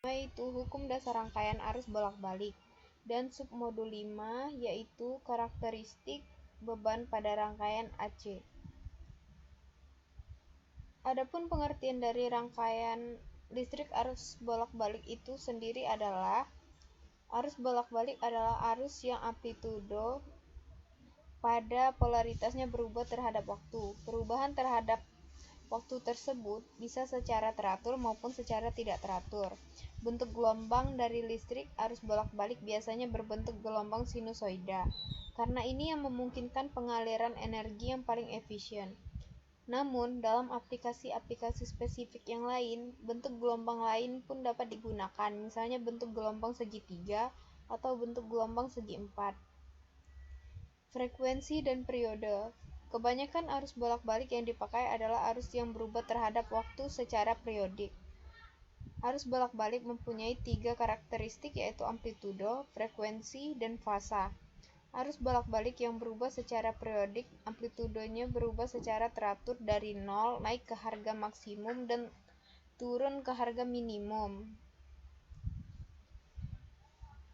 yaitu hukum dasar rangkaian arus bolak-balik, dan submodul 5 yaitu karakteristik beban pada rangkaian AC. Adapun pengertian dari rangkaian listrik arus bolak-balik itu sendiri adalah arus bolak-balik adalah arus yang amplitudo pada polaritasnya berubah terhadap waktu. Perubahan terhadap waktu tersebut bisa secara teratur maupun secara tidak teratur. Bentuk gelombang dari listrik arus bolak-balik biasanya berbentuk gelombang sinusoida, karena ini yang memungkinkan pengaliran energi yang paling efisien. Namun, dalam aplikasi-aplikasi spesifik yang lain, bentuk gelombang lain pun dapat digunakan, misalnya bentuk gelombang segitiga atau bentuk gelombang segi empat. Frekuensi dan periode. Kebanyakan arus bolak-balik yang dipakai adalah arus yang berubah terhadap waktu secara periodik. Arus bolak-balik mempunyai 3 karakteristik, yaitu amplitudo, frekuensi, dan fasa. Arus bolak-balik yang berubah secara periodik, amplitudonya berubah secara teratur dari 0 naik ke harga maksimum dan turun ke harga minimum.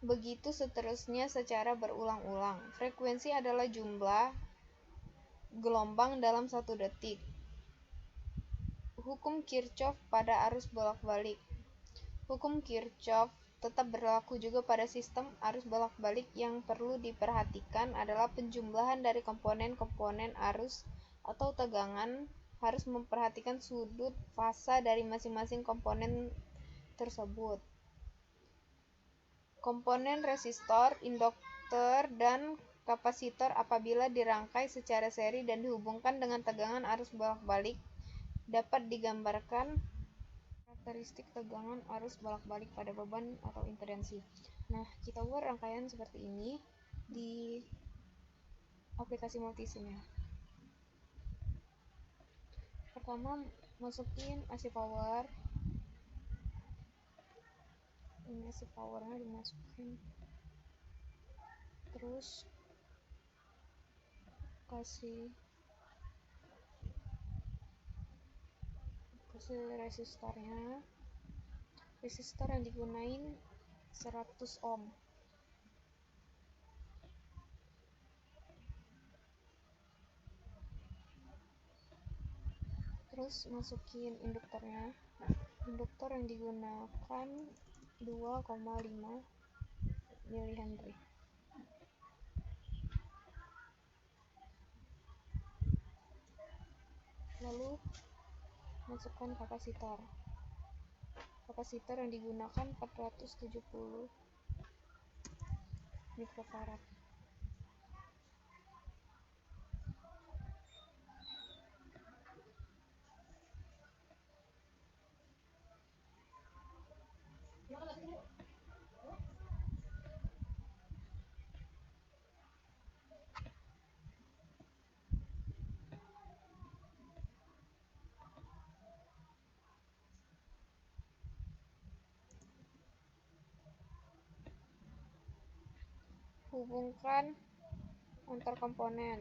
Begitu seterusnya secara berulang-ulang. Frekuensi adalah jumlah gelombang dalam 1 detik. Hukum Kirchhoff pada arus bolak-balik. Hukum Kirchhoff tetap berlaku juga pada sistem arus bolak-balik. Yang perlu diperhatikan adalah penjumlahan dari komponen-komponen arus atau tegangan harus memperhatikan sudut fasa dari masing-masing komponen tersebut. Komponen resistor, induktor, dan kapasitor apabila dirangkai secara seri dan dihubungkan dengan tegangan arus bolak-balik dapat digambarkan karakteristik tegangan arus bolak-balik pada beban atau impedansi. Nah, kita buat rangkaian seperti ini di aplikasi multisim ya. Pertama, masukin AC power. Ini AC powernya dimasukin. Terus kasih resistornya. Resistor yang digunain 100 ohm. Terus masukin induktornya. Induktor yang digunakan 2,5 mH. Lalu masukkan kapasitor. Kapasitor yang digunakan 470 mikrofarad. Hubungkan antar komponen.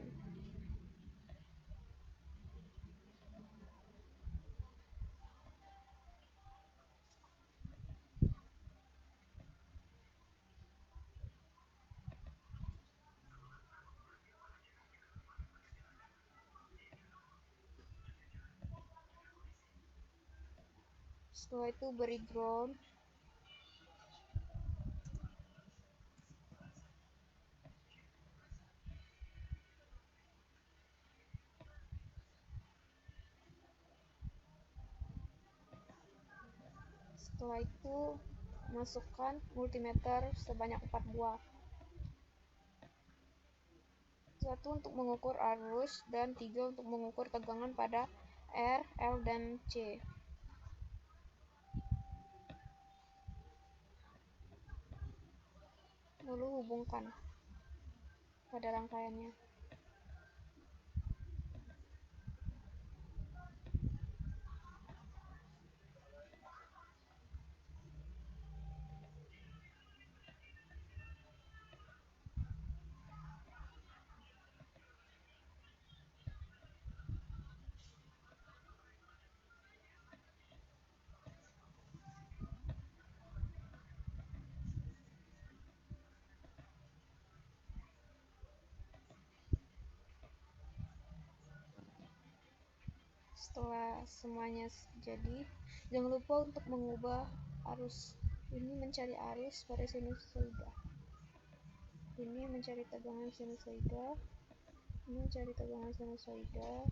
Setelah itu beri ground. Setelah itu masukkan multimeter sebanyak 4 buah. Satu untuk mengukur arus dan 3 untuk mengukur tegangan pada R, L, dan C. Lalu hubungkan pada rangkaiannya. Setelah semuanya jadi, jangan lupa untuk mengubah arus ini mencari arus pada sinusoida. Ini mencari tegangan sinusoida. Ini mencari tegangan sinusoida.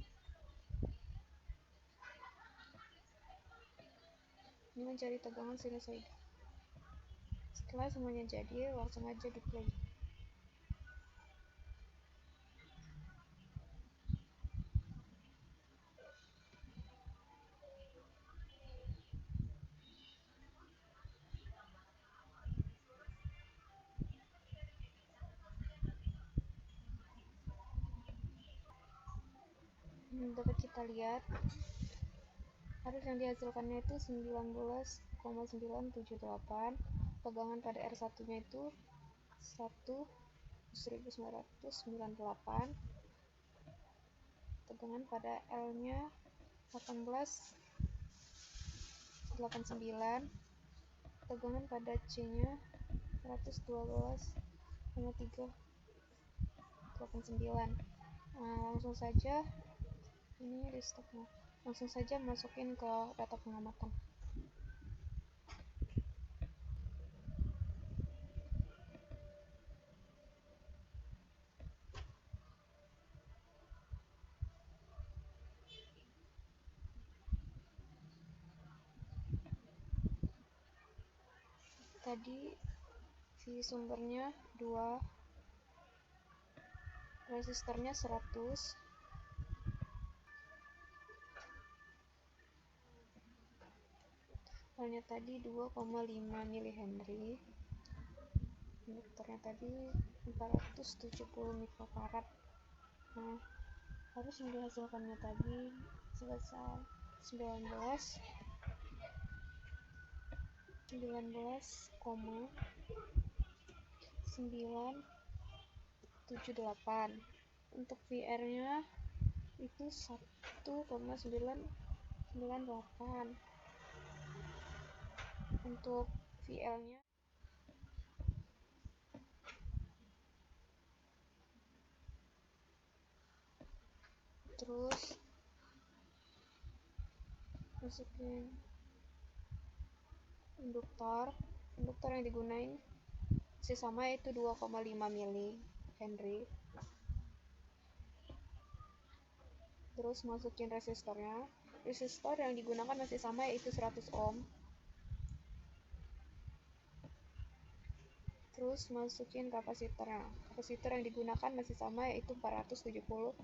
Ini mencari tegangan sinusoida. Setelah semuanya jadi, langsung aja di play. Dapat kita lihat arus yang dihasilkannya itu 19,978, tegangan pada R1 nya itu 1998, tegangan pada L nya 18,89, tegangan pada C nya 112,389. Langsung saja ini restopnya, langsung saja masukin ke data pengamatan. Tadi si sumbernya 2, resistornya 100, L-nya tadi 2,5 mH, induktornya tadi 470 mikrofarad. Arus yang dihasilkannya tadi sebesar 19,978. Untuk VR-nya itu 1,998. Untuk VL-nya terus masukin induktor yang digunain masih sama, yaitu 2,5 mH. Terus masukin resistor yang digunakan masih sama, yaitu 100 ohm. Terus masukin kapasitor yang digunakan masih sama, yaitu 470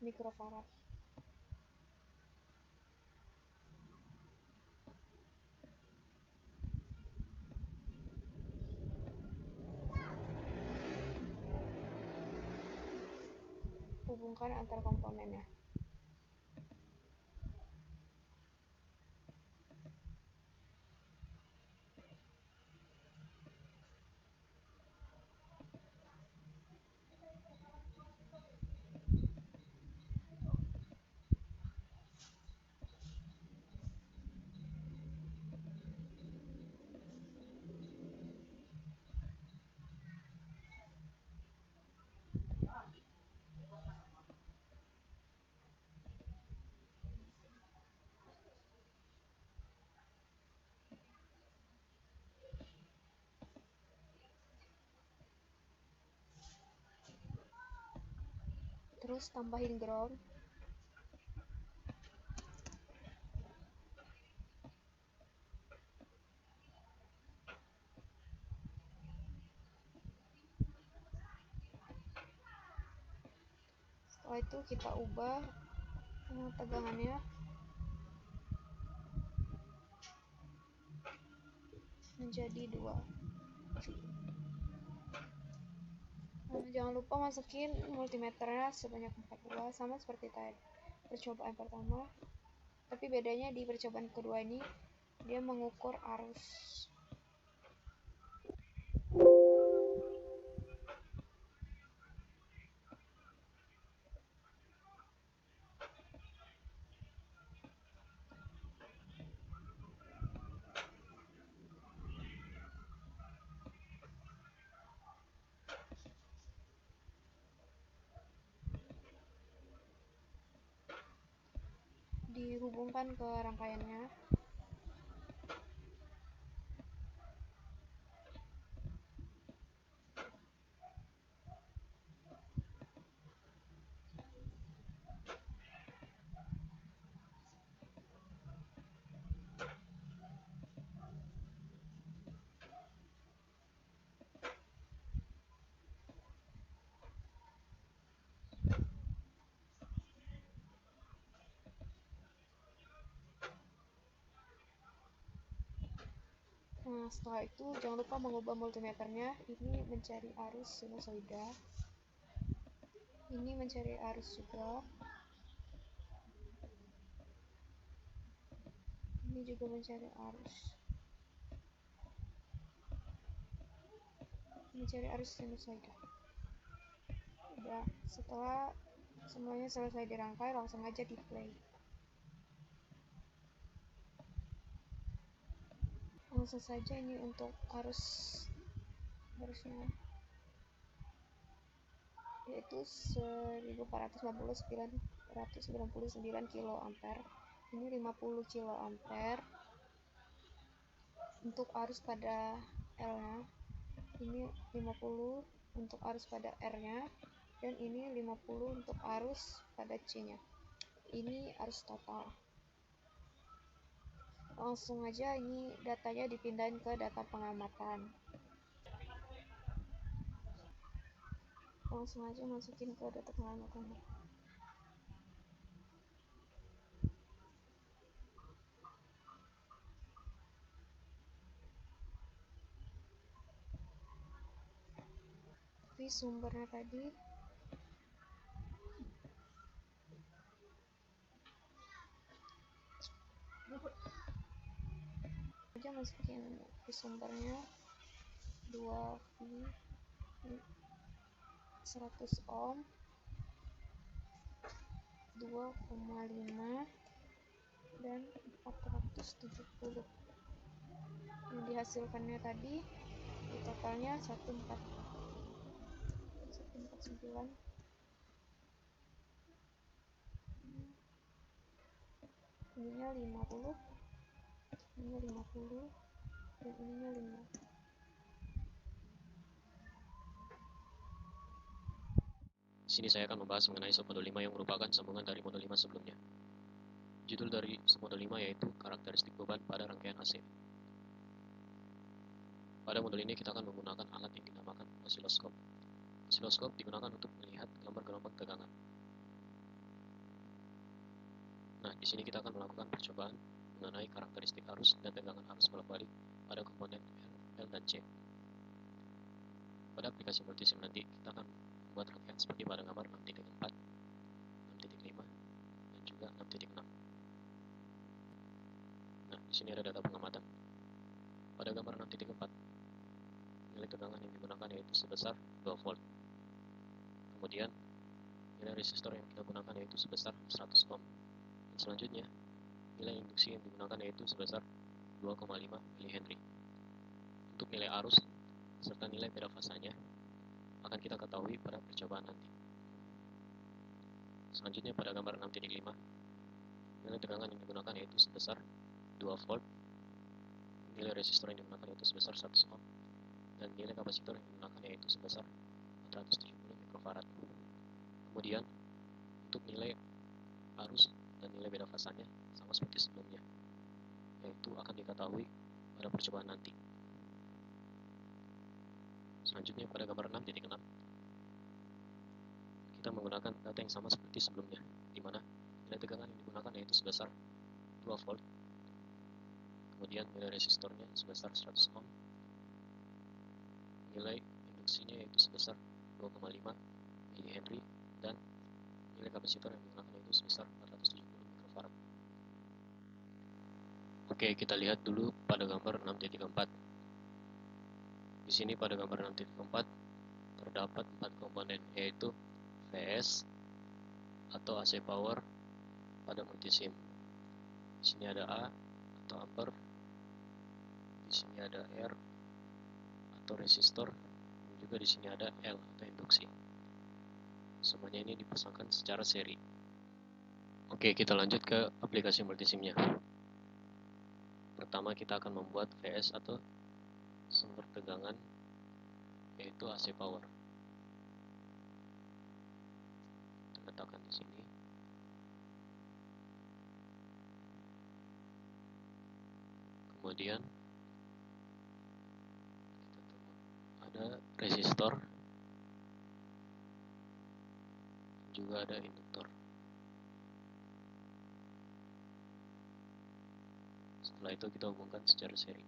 mikrofarad. Hubungkan antar komponennya. Terus tambahin ground. Setelah itu kita ubah tegangannya menjadi 2. Jangan lupa masukin multimeternya sebanyak 4 buah, sama seperti tadi percobaan pertama, tapi bedanya di percobaan kedua ini dia mengukur arus. dihubungkan ke rangkaiannya. Nah, setelah itu jangan lupa mengubah multimeternya. Ini mencari arus sinusoida, ini mencari arus juga, ini juga mencari arus, mencari arus sinusoida. Udah, setelah semuanya selesai dirangkai, langsung aja di play. Langsung saja ini untuk arusnya, yaitu 1499 kilo ampere. Ini 50 kilo ampere untuk arus pada L nya, ini 50 untuk arus pada R nya, dan ini 50 untuk arus pada C nya. Ini arus total. Langsung aja ini datanya dipindahin ke data pengamatan. Langsung aja masukin ke data pengamatan. Tapi sumbernya tadi aja masukin ke sumbernya 2V 100 ohm 2,5 dan 470. Yang dihasilkannya tadi di totalnya 149. Ininya 50, ininya 50, dan ininya 5. Di sini saya akan membahas mengenai submodul 5 yang merupakan sambungan dari modul 5 sebelumnya. Judul dari submodul 5 yaitu karakteristik beban pada rangkaian AC. Pada modul ini kita akan menggunakan alat yang dinamakan osiloskop. Osiloskop digunakan untuk melihat gambar gelombang tegangan. Nah, di sini kita akan melakukan percobaan mengenai karakteristik arus dan tegangan arus bolak-balik pada komponen L dan C. Pada aplikasi multisim nanti kita akan membuat rangkaian seperti pada gambar 6.4, 6.5, dan juga 6.6. Nah, di sini ada data pengamatan. Pada gambar 6.4, nilai tegangan yang digunakan yaitu sebesar 2 volt. Kemudian, nilai resistor yang kita gunakan yaitu sebesar 100 ohm. Dan selanjutnya, nilai induksi yang digunakan yaitu sebesar 2,5 mH. Untuk nilai arus serta nilai beda fasanya akan kita ketahui pada percobaan nanti. Selanjutnya pada gambar 6.5, nilai tegangan yang digunakan yaitu sebesar 2 volt, nilai resistor yang digunakan yaitu sebesar 100 ohm, dan nilai kapasitor yang digunakan yaitu sebesar 470 mikrofarad. Kemudian, untuk nilai arus dan nilai beda fasanya sama seperti sebelumnya, yaitu akan diketahui pada percobaan nanti. Selanjutnya pada gambar 6.6, kita menggunakan data yang sama seperti sebelumnya, di mana nilai tegangan yang digunakan yaitu sebesar 2 volt, kemudian nilai resistornya sebesar 100 ohm, nilai induksinya yaitu sebesar 2,5 mH, dan nilai kapasitor yang digunakan yaitu sebesar 470 mikrofarad. Oke, kita lihat dulu pada gambar 6.4. Di sini pada gambar 6.4 terdapat 4 komponen, yaitu VS atau AC power pada multisim. Di sini ada A atau ampere, di sini ada R atau resistor, dan juga di sini ada L atau induksi. Semuanya ini dipasangkan secara seri. Oke, kita lanjut ke aplikasi multisimnya. Pertama kita akan membuat VS atau sumber tegangan, yaitu AC power. Kita letakkan di sini. Kemudian ada resistor, juga ada induktor. Setelah itu kita hubungkan secara seri.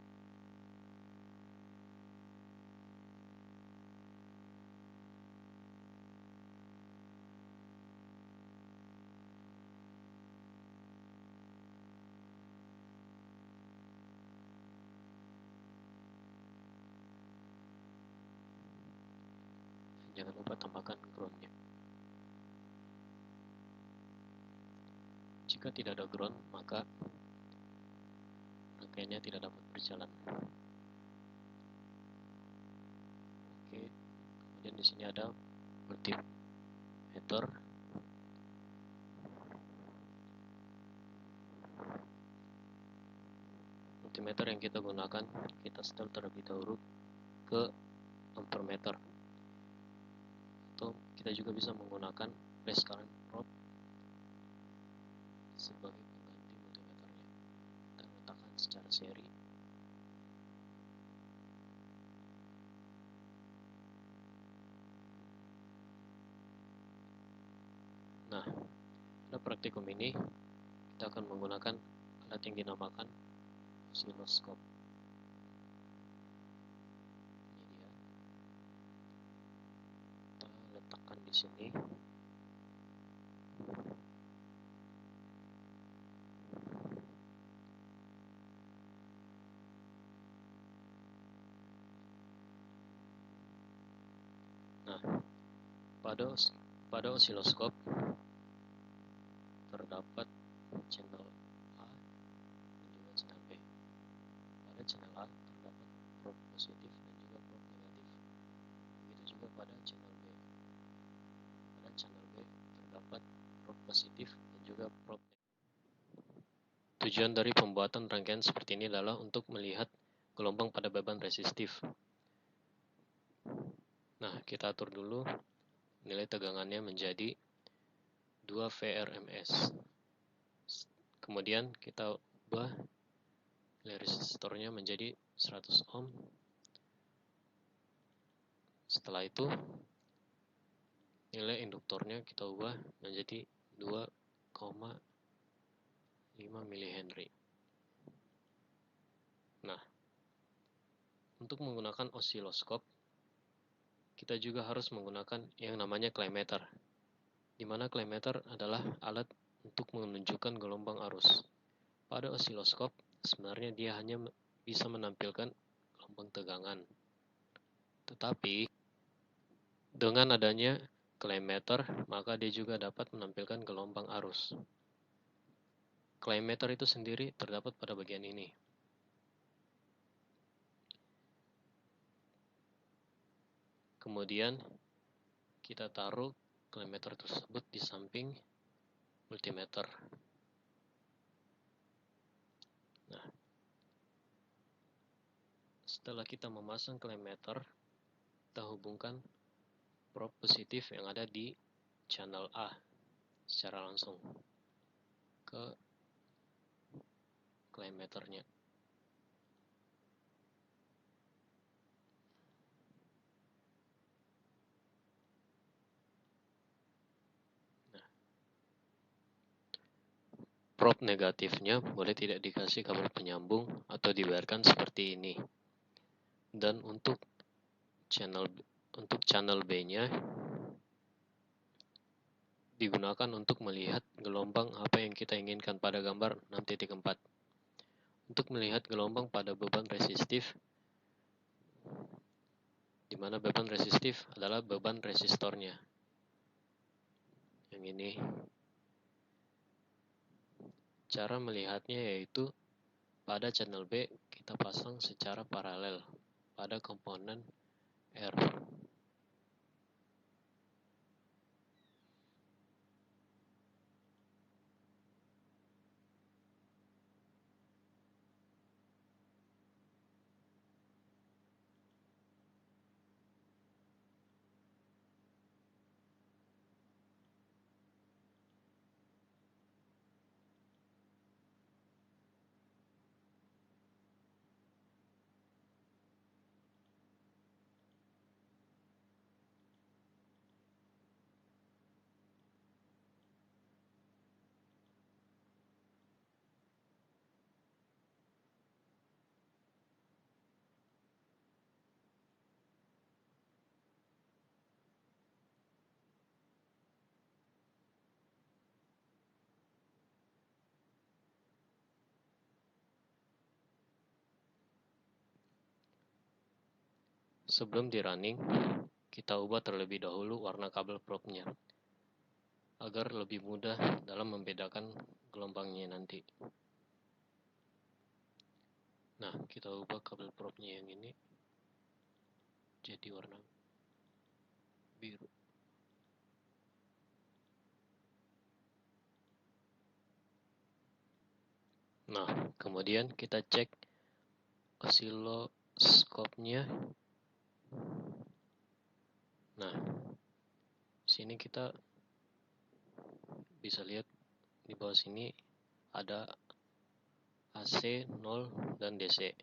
Jangan lupa tambahkan groundnya. Jika tidak ada ground, maka rangkaiannya tidak dapat berjalan. Oke, kemudian di sini ada multimeter. Multimeter yang kita gunakan, kita setel terlebih dahulu ke ampermeter. Atau kita juga bisa menggunakan phase current probe sebagai pengganti multimeternya. Kita letakkan secara seri. Nah, pada praktikum ini kita akan menggunakan alat yang dinamakan osiloskop. Ini dia. Kita letakkan di sini. Nah, pada osiloskop terdapat channel A dan juga channel B. Pada channel A terdapat probe positif dan juga probe negatif. Begitu juga pada channel B. Pada channel B terdapat probe positif dan juga probe negatif. Tujuan dari pembuatan rangkaian seperti ini adalah untuk melihat gelombang pada beban resistif. Nah, kita atur dulu nilai tegangannya menjadi 2 VRMS. Kemudian kita ubah nilai resistornya menjadi 100 ohm. Setelah itu nilai induktornya kita ubah menjadi 2,5 mH. Nah, untuk menggunakan osiloskop kita juga harus menggunakan yang namanya klimeter, di mana klimeter adalah alat untuk menunjukkan gelombang arus. Pada osiloskop sebenarnya dia hanya bisa menampilkan gelombang tegangan, tetapi dengan adanya klimeter maka dia juga dapat menampilkan gelombang arus. Klimeter itu sendiri terdapat pada bagian ini. Kemudian kita taruh klimeter tersebut di samping multimeter. Nah, setelah kita memasang klimeter, kita hubungkan probe positif yang ada di channel A secara langsung ke klimeternya. Probe negatifnya boleh tidak dikasih kabel penyambung atau dibiarkan seperti ini. Dan untuk channel B-nya digunakan untuk melihat gelombang apa yang kita inginkan pada gambar 6.4. Untuk melihat gelombang pada beban resistif, di mana beban resistif adalah beban resistornya. Yang ini. Cara melihatnya yaitu pada channel B kita pasang secara paralel pada komponen R. Sebelum di running, kita ubah terlebih dahulu warna kabel probe-nya agar lebih mudah dalam membedakan gelombangnya nanti. Nah, kita ubah kabel probe-nya yang ini jadi warna biru. Nah, kemudian kita cek osiloskopnya. Nah, sini kita bisa lihat di bawah sini ada AC 0 dan DC.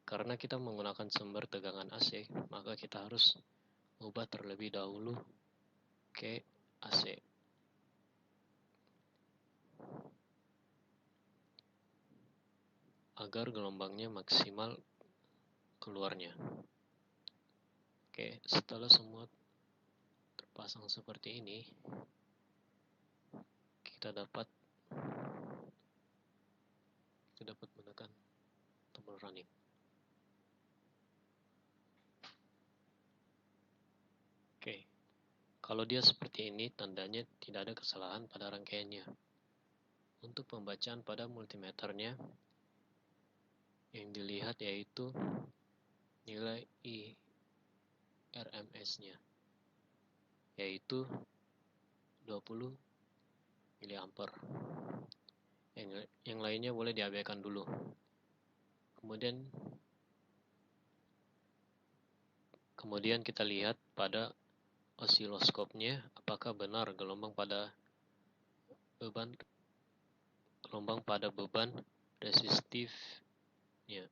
Karena kita menggunakan sumber tegangan AC, maka kita harus ubah terlebih dahulu ke AC. Agar gelombangnya maksimal keluarnya. Oke, setelah semua terpasang seperti ini, kita dapat menekan tombol running. Oke, kalau dia seperti ini, tandanya tidak ada kesalahan pada rangkaiannya. Untuk pembacaan pada multimeternya, yang dilihat yaitu nilai IRMS-nya, yaitu 20 mA. Yang lainnya boleh diabaikan dulu. Kemudian kita lihat pada osiloskopnya apakah benar gelombang pada beban resistifnya.